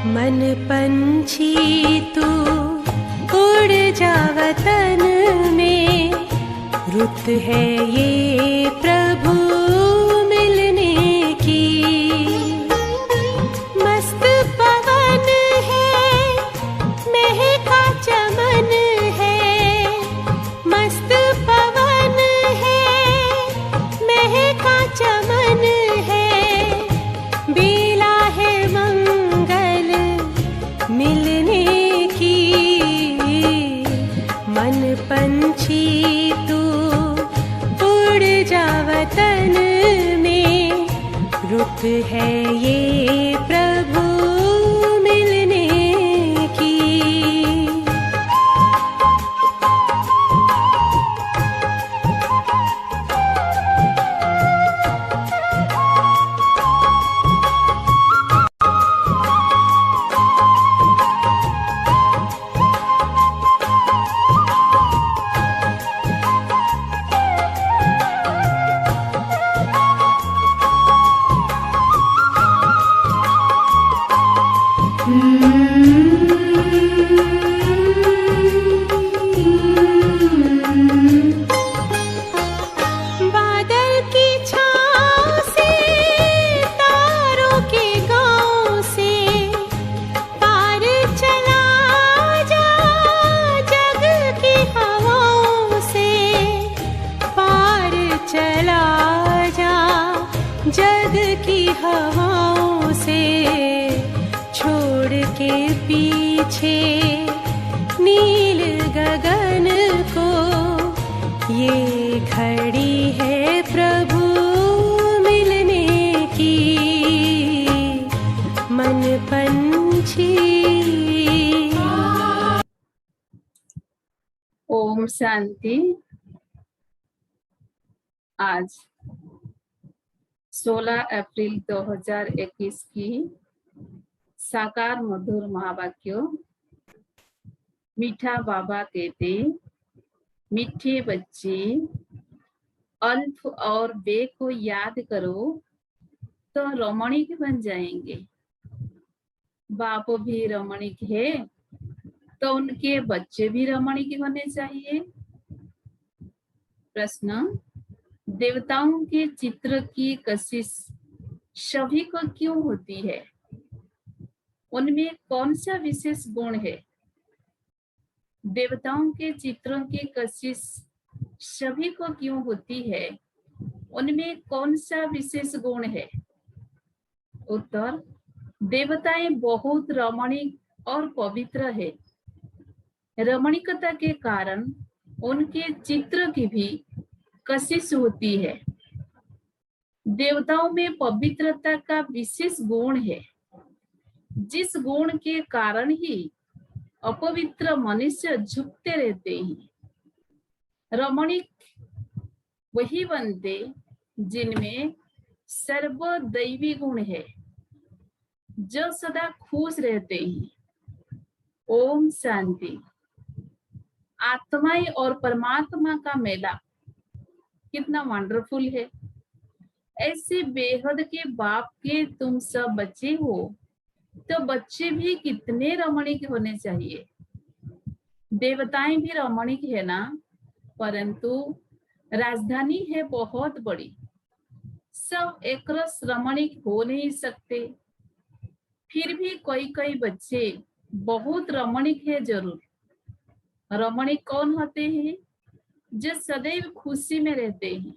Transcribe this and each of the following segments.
मन पंछी तू उड़ जा वतन में, रुत है ये प्रभु मिलने की। मस्त पवन है महका चमन है, मस्त पवन है महका चमन है, बेला है मंगल मिलने की। मन पंछी तू उड़ जा वतन में, रुत है ये प्रभु मिलने की। बादल की छाँव से, तारों के गाँव से, पार चला जा जग की हवाओं से, पार चला जा जग की हवाओं से। छोड़ के पीछे नील गगन को, ये घड़ी है प्रभु मिलने की। मन पंछी। ओम शांति। आज 16 अप्रैल 2021 की साकार मधुर महावाक्यों। मीठा बाबा कहते, मीठे बच्चे अल्फ और बे को याद करो तो रमणीक बन जाएंगे। बाप भी रमणीक है तो उनके बच्चे भी रमणीक होने चाहिए। प्रश्न, देवताओं के चित्र की कशिश सभी को क्यों होती है? उनमें कौन सा विशेष गुण है? देवताओं के चित्रों की कशिश सभी को क्यों होती है? उनमें कौन सा विशेष गुण है? उत्तर, देवताएं बहुत रमणीक और पवित्र है। रमणीकता के कारण उनके चित्र की भी कशिश होती है। देवताओं में पवित्रता का विशेष गुण है, जिस गुण के कारण ही अपवित्र मनुष्य झुकते रहते हैं। रमणीक वही बनते जिनमें सर्वदैवी गुण है, जो सदा खुश रहते हैं। ओम शांति। आत्मा और परमात्मा का मेला कितना वंडरफुल है। ऐसे बेहद के बाप के तुम सब बच्चे हो, तो बच्चे भी कितने रमणीक होने चाहिए। देवताएं भी रमणीक है ना, परंतु राजधानी है बहुत बड़ी, सब एक रस रमणीक हो नहीं सकते। फिर भी कई बच्चे बहुत रमणीक है जरूर। रमणीक कौन होते हैं? जो सदैव खुशी में रहते हैं,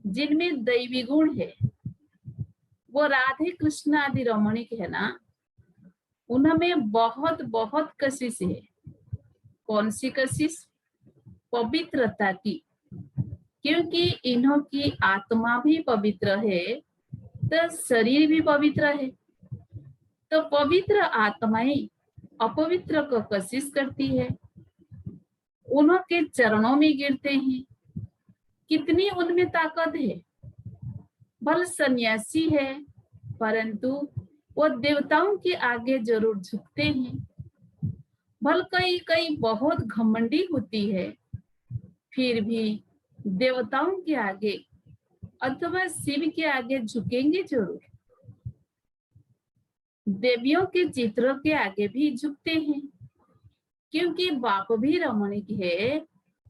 जिनमें दैवी गुण है। वो राधे कृष्ण आदि रमणीक है ना, उनमें बहुत बहुत कशिश है। कौन सी कशिश? पवित्रता की। क्योंकि इन्हों की आत्मा भी पवित्र है तो शरीर भी पवित्र है। तो पवित्र आत्माएं अपवित्र को कशिश करती है, उन्हों के चरणों में गिरते हैं। कितनी उनमें ताकत है। भले सन्यासी है, परंतु वो देवताओं के आगे जरूर झुकते हैं। भले कई बहुत घमंडी होती है, फिर भी देवताओं के आगे अथवा शिव के आगे झुकेंगे जरूर। देवियों के चित्रों के आगे भी झुकते हैं, क्योंकि बाप भी रमणीक है,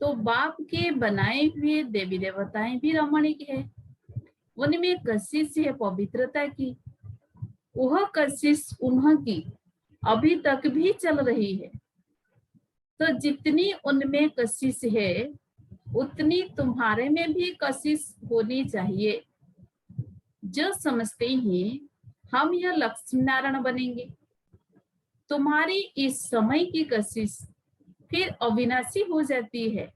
तो बाप के बनाए हुए देवी देवताएं भी रमणीक है। उनमें कशिश है पवित्रता की, वह कशिश उन्हीं अभी तक भी चल रही है। तो जितनी उनमें कशिश है उतनी तुम्हारे में भी कशिश होनी चाहिए। जो समझते हैं हम यह लक्ष्मी नारायण बनेंगे, तुम्हारी इस समय की कशिश फिर अविनाशी हो जाती है,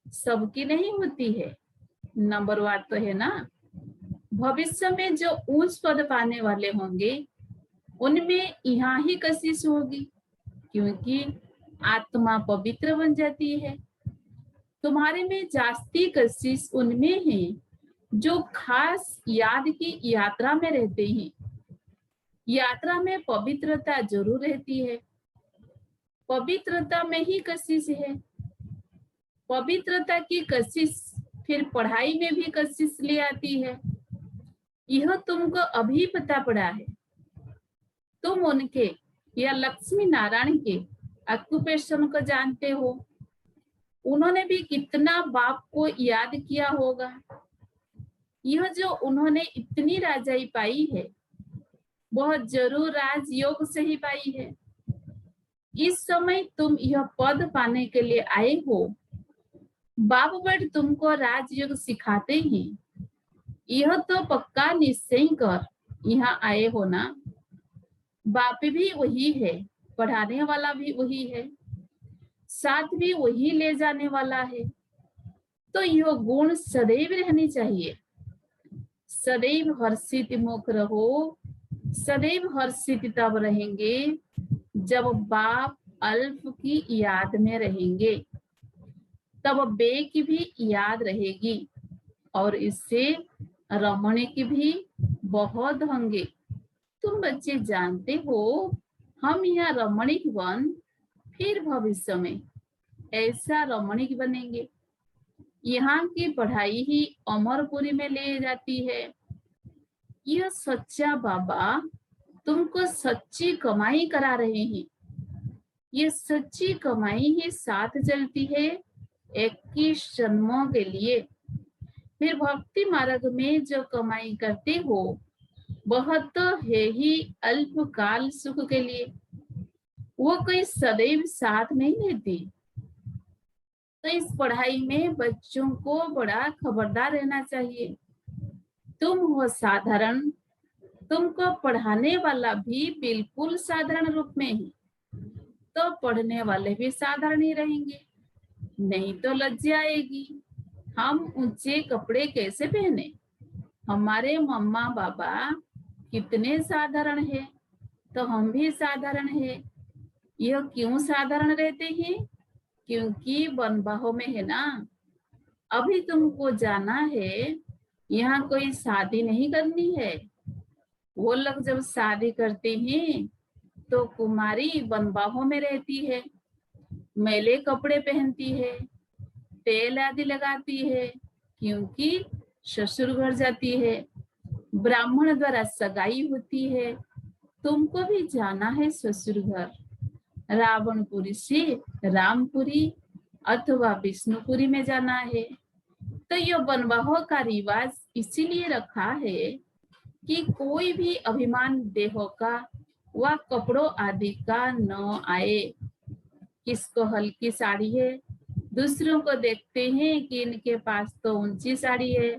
सबकी नहीं होती है। नंबर वार तो है ना। भविष्य में जो उच्च पद पाने वाले होंगे उनमें यहाँ ही कशिश होगी, क्योंकि आत्मा पवित्र बन जाती है। तुम्हारे में जास्ती कशिश उनमें है जो खास याद की यात्रा में रहते हैं। यात्रा में पवित्रता जरूर रहती है, पवित्रता में ही कशिश है। पवित्रता की कशिश फिर पढ़ाई में भी कशिश ले आती है। यह तुमको अभी पता पड़ा है। तुम उनके या लक्ष्मी नारायण के ऑक्यूपेशन को जानते हो। उन्होंने भी कितना बाप को याद किया होगा। यह जो उन्होंने इतनी राजाई पाई है वह जरूर राजयोग से ही पाई है। इस समय तुम यह पद पाने के लिए आए हो। बाप बट तुमको राजयोग सिखाते हैं, यह तो पक्का निश्चय कर यहाँ आए हो ना। बाप भी वही है, पढ़ाने वाला भी वही है, साथ भी वही ले जाने वाला है। तो यह गुण सदैव रहनी चाहिए। सदैव हर्षित मुख रहो। सदैव हर्षित तब रहेंगे जब बाप अल्फ की याद में रहेंगे, तब बे की भी याद रहेगी और इससे रमणी की भी बहुत होंगे। तुम बच्चे जानते हो हम यहाँ रमणीक बन फिर भविष्य में ऐसा रमणीक बनेंगे। यहाँ की पढ़ाई ही अमरपुरी में ले जाती है। यह सच्चा बाबा तुमको सच्ची कमाई करा रहे हैं। ये सच्ची कमाई ही साथ चलती है 21 जन्मों के लिए। फिर भक्ति मार्ग में जो कमाई करते हो वह तो है ही अल्पकाल सुख के लिए, वो कोई सदैव साथ नहीं रहती। तो इस पढ़ाई में बच्चों को बड़ा खबरदार रहना चाहिए। तुम हो साधारण, तुमको पढ़ाने वाला भी बिल्कुल साधारण रूप में ही, तो पढ़ने वाले भी साधारण ही रहेंगे। नहीं तो लज्जा आएगी। हम ऊंचे कपड़े कैसे पहने? हमारे मम्मा बाबा कितने साधारण है, तो हम भी साधारण है। यह क्यों साधारण रहते हैं? क्योंकि बनबाहों में है ना। अभी तुमको जाना है, यहाँ कोई शादी नहीं करनी है। वो लोग जब शादी करते हैं तो कुमारी बनबाहों में रहती है, मैले कपड़े पहनती है, तेल आदि लगाती है, क्योंकि ससुर घर जाती है, ब्राह्मण द्वारा सगाई होती है। तुमको भी जाना है ससुर घर, रावणपुरी से रामपुरी अथवा विष्णुपुरी में जाना है। तो यह बनवाहों का रिवाज इसीलिए रखा है कि कोई भी अभिमान देहों का व कपड़ों आदि का न आए। किसको हल्की साड़ी है, दूसरों को देखते हैं कि इनके पास तो ऊंची साड़ी है,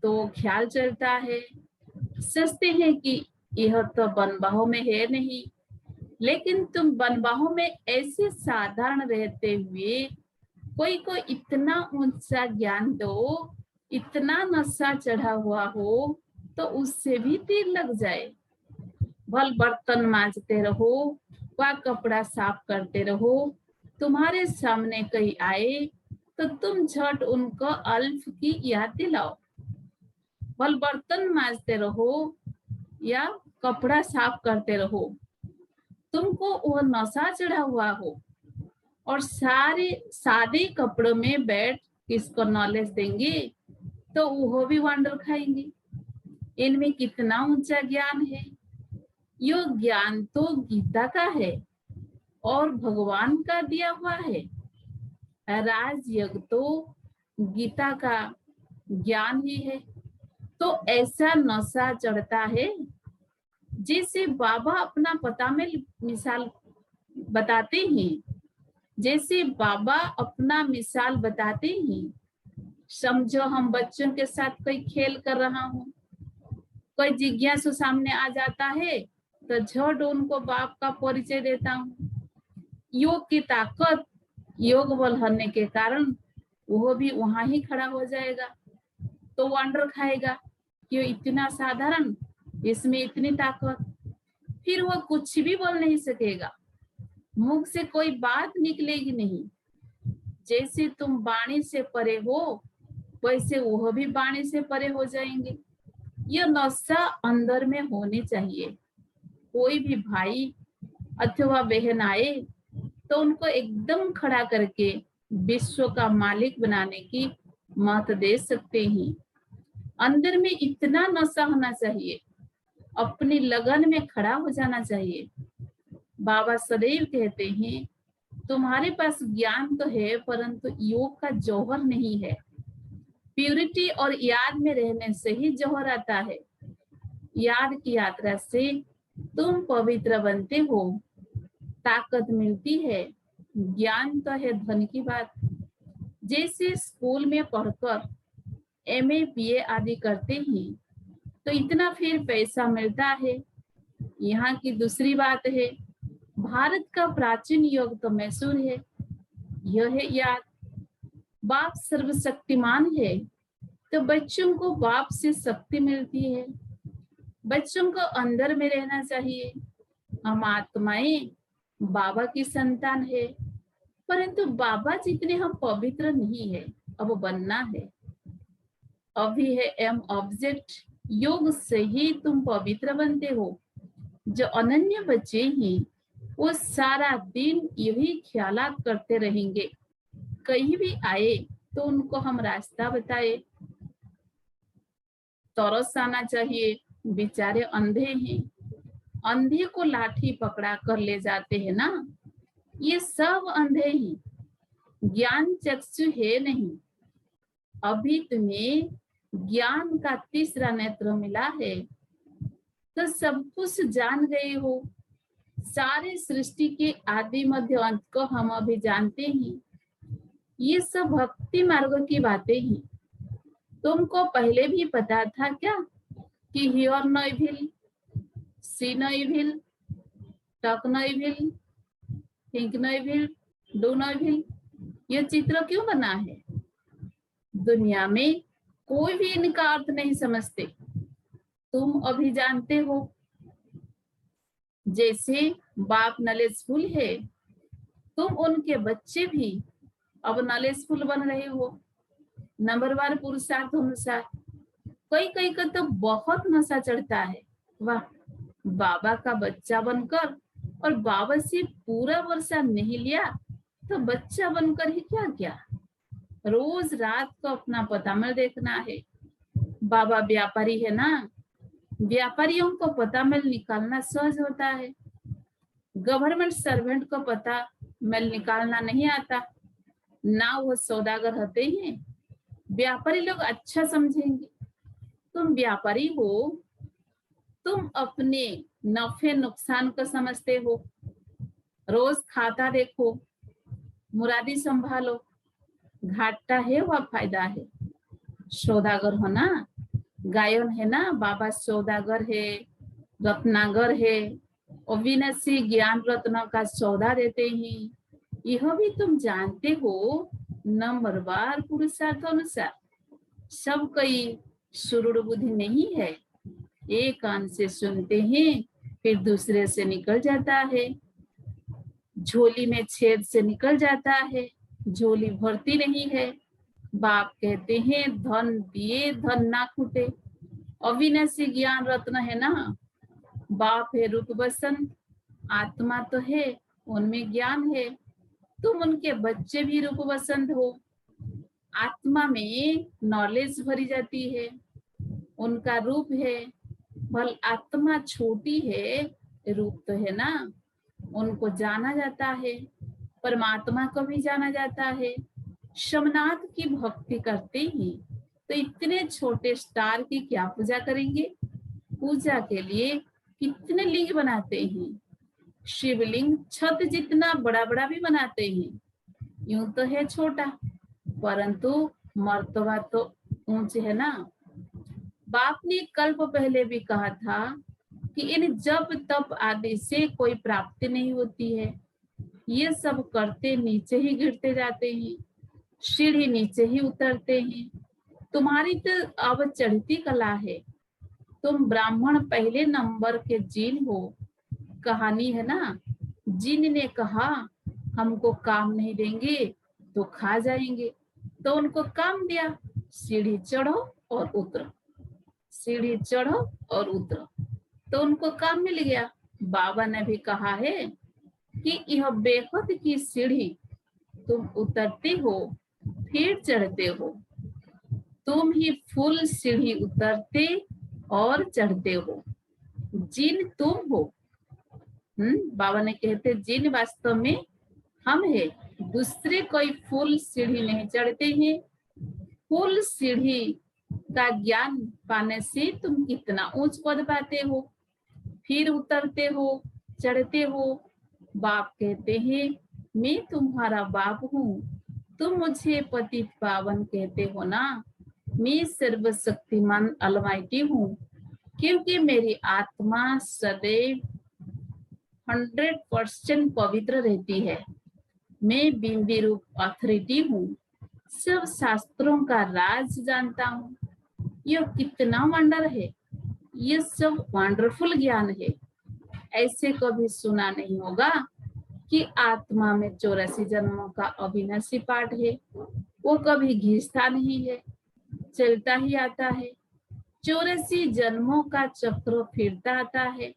तो ख्याल चलता है, सोचते हैं कि यह तो बनबाहों में है नहीं। लेकिन तुम बनबाहों में ऐसे साधारण रहते हुए कोई को इतना ऊंचा ज्ञान दो, इतना नशा चढ़ा हुआ हो, तो उससे भी तीर लग जाए। भल बर्तन मांजते रहो व कपड़ा साफ करते रहो, तुम्हारे सामने कहीं आए तो तुम झट उनको अल्फ की याद दिलाओ। भल बर्तन मांजते रहो या कपड़ा साफ करते रहो, तुमको वह नशा चढ़ा हुआ हो और सारे सादे कपड़ों में बैठ किसको नॉलेज देंगे, तो वो भी वंडर खाएंगे। इनमें कितना ऊंचा ज्ञान है। यो ज्ञान तो गीता का है और भगवान का दिया हुआ है। राजयोग तो गीता का ज्ञान ही है। तो ऐसा नशा चढ़ता है जैसे बाबा अपना पता में मिसाल बताते हैं, जैसे बाबा अपना मिसाल बताते हैं। समझो हम बच्चों के साथ कोई खेल कर रहा हूँ, कोई जिज्ञासु सामने आ जाता है तो झट उनको बाप का परिचय देता हूँ। योग की ताकत, योग बल होने के कारण वो भी वहां ही खड़ा हो जाएगा। तो वंडर खाएगा कि इतना साधारण, इसमें इतनी ताकत। फिर वो कुछ भी बोल नहीं सकेगा, मुख से कोई बात निकलेगी नहीं। जैसे तुम वाणी से परे हो वैसे वो भी वाणी से परे हो जाएंगे। यह नशा अंदर में होनी चाहिए। कोई भी भाई अथवा बहन आए तो उनको एकदम खड़ा करके विश्व का मालिक बनाने की मत दे सकते हैं। अंदर में इतना नशा होना चाहिए, अपनी लगन में खड़ा हो जाना चाहिए। बाबा सदैव कहते हैं तुम्हारे पास ज्ञान तो है परंतु योग का जौहर नहीं है। प्यूरिटी और याद में रहने से ही जौहर आता है। याद की यात्रा से तुम पवित्र बनते हो, ताकत मिलती है। ज्ञान तो है धन की बात। जैसे स्कूल में पढ़कर एमए बीए आदि करते हैं तो इतना फिर पैसा मिलता है। यहाँ की दूसरी बात है, भारत का प्राचीन योग तो मैसूर है। यह है याद। बाप सर्वशक्तिमान है तो बच्चों को बाप से शक्ति मिलती है। बच्चों को अंदर में रहना चाहिए। हम आत्माएं बाबा की संतान है, परंतु बाबा जितने हम पवित्र नहीं है, अब बनना है। अभी है एम ऑब्जेक्ट। योग से ही तुम पवित्र बनते हो। जो अनन्य बच्चे हैं वो सारा दिन यही ख्यालात करते रहेंगे। कहीं भी आए तो उनको हम रास्ता बताए। तरस आना चाहिए, बेचारे अंधे हैं। अंधे को लाठी पकड़ा कर ले जाते हैं ना, ये सब अंधे हैं, ज्ञान चक्षु है नहीं। अभी तुम्हें ज्ञान का तीसरा नेत्र मिला है तो सब कुछ जान गए हो। सारे सृष्टि के आदि मध्य अंत को हम अभी जानते हैं। ये सब भक्ति मार्ग की बातें हैं। तुमको पहले भी पता था क्या कि hear no evil, see no evil, talk no evil, think no evil, do no evil, ये चित्र क्यों बना है? दुनिया में कोई भी इनका अर्थ नहीं समझते, तुम अभी जानते हो। जैसे बाप नॉलेजफुल है, तुम उनके बच्चे भी अब नॉलेजफुल बन रहे हो। नंबरवार पुरुषार्थ अनुसार कई कई का तो बहुत नशा चढ़ता है। वाह, बाबा का बच्चा बनकर और बाबा से पूरा वर्षा नहीं लिया तो बच्चा बनकर ही क्या क्या। रोज रात को अपना पतामल देखना है। बाबा व्यापारी है ना, व्यापारियों को पतामल निकालना सहज होता है। गवर्नमेंट सर्वेंट को पता मेल निकालना नहीं आता ना, वो सौदागर होते हैं। व्यापारी लोग अच्छा समझेंगे तुम व्यापारी हो, तुम अपने नफे नुकसान को समझते हो। रोज खाता देखो, मुरादी संभालो, घाटा है व फायदा है। सौदागर हो ना, गायन है ना, बाबा सौदागर है, रत्नागर है, अविनाशी ज्ञान रत्न का सौदा देते हैं। यह भी तुम जानते हो। नंबरवार पुरुषार्थ अनुसार सब कोई सुरूढ़ बुद्धि नहीं है। एक कान से सुनते हैं फिर दूसरे से निकल जाता है, झोली में छेद से निकल जाता है, झोली भरती नहीं है। बाप कहते हैं धन दिए धन ना खूटे। अविनाशी ज्ञान रत्न है ना, बाप है रूप बसंत, आत्मा तो है, उनमें ज्ञान है। तुम उनके बच्चे भी रूप बसंत हो। आत्मा में नॉलेज भरी जाती है, उनका रूप है। भल आत्मा छोटी है रूप तो है ना, उनको जाना जाता है, परमात्मा को भी जाना जाता है। शमनाथ की भक्ति करते ही तो इतने छोटे स्टार की क्या पूजा करेंगे? पूजा के लिए कितने लिंग बनाते हैं, शिवलिंग छत जितना बड़ा बड़ा भी बनाते हैं। यूं तो है छोटा, परंतु मर्तबा तो ऊंच है ना। बाप ने कल्प पहले भी कहा था कि इन जब तप आदि से कोई प्राप्ति नहीं होती है, ये सब करते नीचे ही गिरते जाते हैं, सीढ़ी नीचे ही उतरते हैं। तुम्हारी तो अब चढ़ती कला है, तुम ब्राह्मण पहले नंबर के जिन हो। कहानी है ना, जिन ने कहा हमको काम नहीं देंगे तो खा जाएंगे, तो उनको काम दिया, सीढ़ी चढ़ो और उतरो, सीढ़ी चढ़ो और उतरो, तो उनको काम मिल गया। बाबा ने भी कहा है कि यह बेखुद की सीढ़ी तुम उतरते हो फिर चढ़ते हो, तुम ही फुल सीढ़ी उतरते और चढ़ते हो, जिन तुम हो। बाबा ने कहते जिन वास्तव में हम है, दूसरे कोई फुल सीढ़ी नहीं चढ़ते हैं। फुल सीढ़ी का ज्ञान पाने से तुम कितना ऊंच पद पाते हो, फिर उतरते हो, चढ़ते हो। बाप कहते हैं मैं तुम्हारा बाप हूँ, तुम मुझे पतित पावन कहते हो ना। मैं सर्वशक्तिमान अलमाइटी हूँ, क्योंकि मेरी आत्मा सदैव 100% पवित्र रहती है। मैं बिंदी रूप अथॉरिटी हूँ, सब शास्त्रों का राज जानता हूँ। यह कितना वंडर है, ये सब वंडरफुल ज्ञान है। ऐसे कभी सुना नहीं होगा कि आत्मा में 84 जन्मों का अविनाशी पाठ है, वो कभी घिसता नहीं है, चलता ही आता है। 84 जन्मों का चक्र फिरता आता है,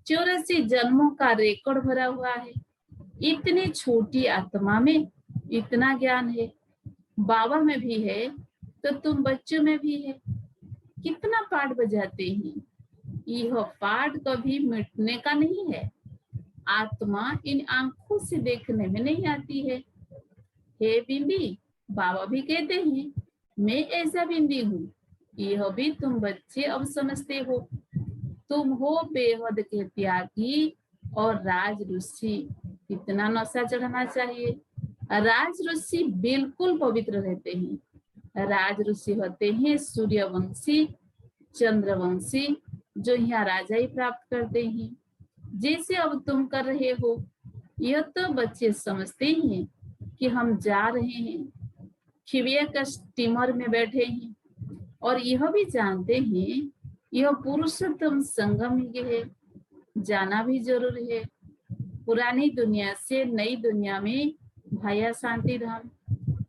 84 जन्मों का रिकॉर्ड भरा हुआ है। इतनी छोटी आत्मा में इतना ज्ञान है, बाबा में भी है तो तुम बच्चों में भी है। कितना पाठ बजाते हैं, यह पाठ कभी मिटने का नहीं है। आत्मा इन आंखों से देखने में नहीं आती है। हे बिंदी, बाबा भी कहते हैं मैं ऐसा बिंदी हूँ, यह भी तुम बच्चे अब समझते हो। तुम हो बेहद के त्यागी और राज ऋषि। कितना नशा चढ़ना चाहिए। राज ऋषि बिल्कुल पवित्र रहते हैं। राज ऋषि होते हैं सूर्यवंशी, चंद्रवंशी, जो यहाँ राजा ही प्राप्त करते हैं, जैसे अब तुम कर रहे हो। यह तो बच्चे समझते हैं कि हम जा रहे हैं, खिविया का स्टीमर में बैठे हैं, और यह भी जानते हैं यह पुरुषोत्तम संगम ही है, जाना भी जरूरी है। पुरानी दुनिया से नई दुनिया में भया शांति धाम,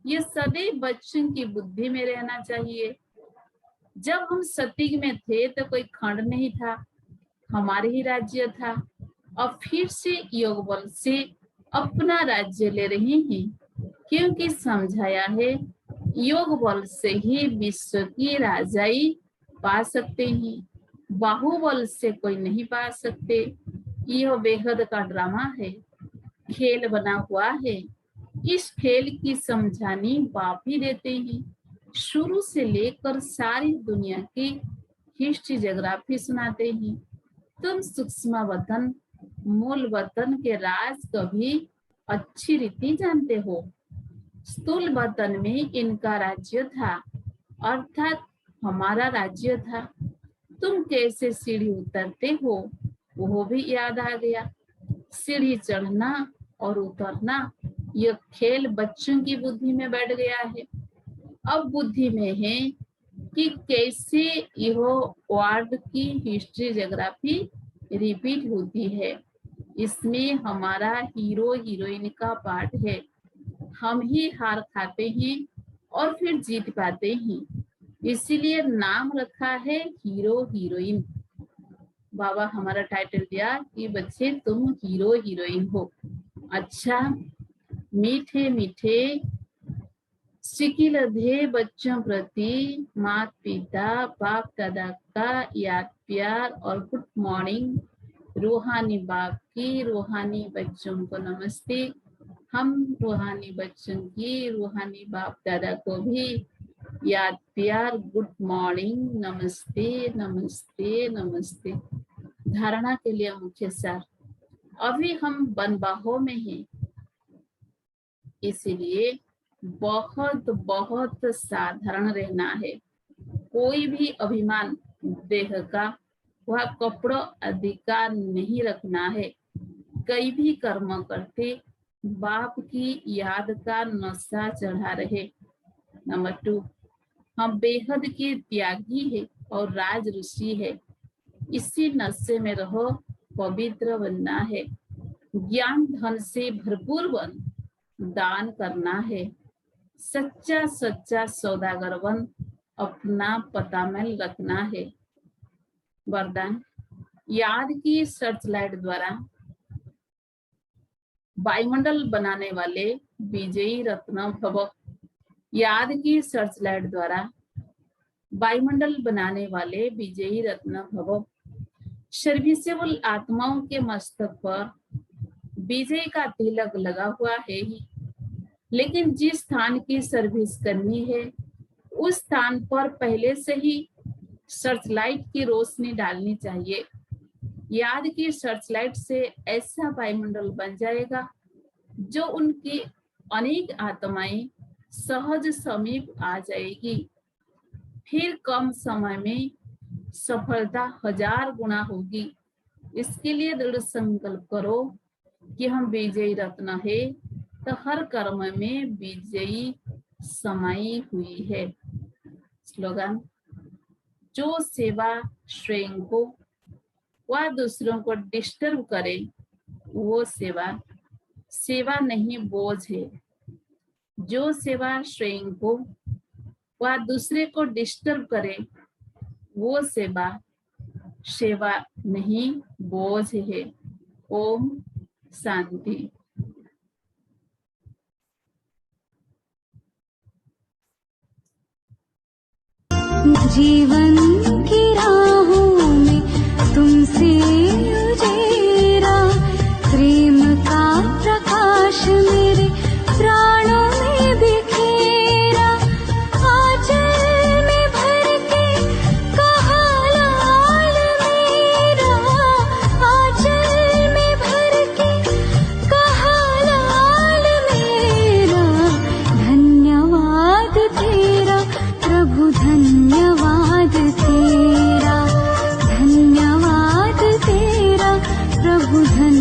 ये सदैव बच्चों की बुद्धि में रहना चाहिए। जब हम सतयुग में थे तो कोई खंड नहीं था, हमारे ही राज्य था। अब फिर से योग बल से अपना राज्य ले रहे हैं, क्योंकि समझाया है योग बल से ही विश्व की राजाई पा सकते हैं, बाहुबल से कोई नहीं पा सकते। यह बेहद का ड्रामा है, खेल बना हुआ है। इस खेल की समझानी बाप ही देते हैं। शुरू से लेकर सारी दुनिया की हिस्ट्री ज्योग्राफी सुनाते हैं। तुम सूक्ष्म वतन मूल वतन के राज कभी अच्छी रीति जानते हो। स्थूल वतन में इनका राज्य था, अर्थात हमारा राज्य था। तुम कैसे सीढ़ी उतरते हो वो भी याद आ गया। सीढ़ी चढ़ना और उतरना यह खेल बच्चों की बुद्धि में बैठ गया है। अब बुद्धि में है कि कैसे यह वर्ल्ड की हिस्ट्री ज्योग्राफी रिपीट होती है। इसमें हमारा हीरो हीरोइन का पार्ट है। हम ही हार खाते हैं और फिर जीत पाते हैं, इसीलिए नाम रखा है हीरो हीरोइन। बाबा हमारा टाइटल दिया कि बच्चे तुम हीरो हीरोइन हो। अच्छा, मीठे मीठे सिकिलधे बच्चों प्रति माता पिता बाप दादा का याद प्यार और गुड मॉर्निंग रूहानी बाप की रूहानी बच्चों को नमस्ते। हम रूहानी बच्चों की रूहानी बाप दादा को भी याद प्यार गुड मॉर्निंग, नमस्ते नमस्ते नमस्ते। धारणा के लिए मुख्य सार, अभी हम बनबाहों में हैं, इसलिए बहुत बहुत साधारण रहना है। कोई भी अभिमान देह का वह कपड़ों अधिकार नहीं रखना है। कई भी कर्म करते बाप की याद का नशा चढ़ा रहे। नंबर 2, हम बेहद के त्यागी है और राज ऋषि है। इसी नशे में रहो, पवित्र बनना है, ज्ञान धन से भरपूर बन दान करना है, सच्चा सच्चा सौदागर बन अपना पता में रखना है। वरदान, याद की सर्च लाइट द्वारा वायुमंडल बनाने वाले विजयी रत्न भव। याद की सर्च लाइट द्वारा वायुमंडल बनाने वाले विजयी रत्न भव। सर्विसेबल आत्माओं के मस्तक पर विजय का तिलक लगा हुआ है ही, लेकिन जिस स्थान की सर्विस करनी है उस स्थान पर पहले से ही सर्च लाइट की रोशनी डालनी चाहिए। याद की सर्च लाइट से ऐसा वायुमंडल बन जाएगा जो उनकी अनेक आत्माएं सहज समीप आ जाएगी। फिर कम समय में सफलता 1000 गुना होगी। इसके लिए दृढ़ संकल्प करो कि हम विजयी रत्न है, तो हर कर्म में विजयी समाई हुई है। स्लोगन, जो सेवा स्वयं को व दूसरों को डिस्टर्ब करे वो सेवा नहीं बोझ है। जो सेवा स्वयं को व दूसरे को डिस्टर्ब करे वो सेवा नहीं बोझ है। ओम शांति। जीवन की राहों में तुमसे उजेरा, प्रेम का प्रकाश मेरे प्राणों में बिखेरा। आंचल में भर के कहा लाल मेरा, आंचल में भर के कहा लाल मेरा। धन्यवाद तेरा प्रभु, धन्यवाद तेरा, धन्यवाद तेरा प्रभु, धन्यवाद।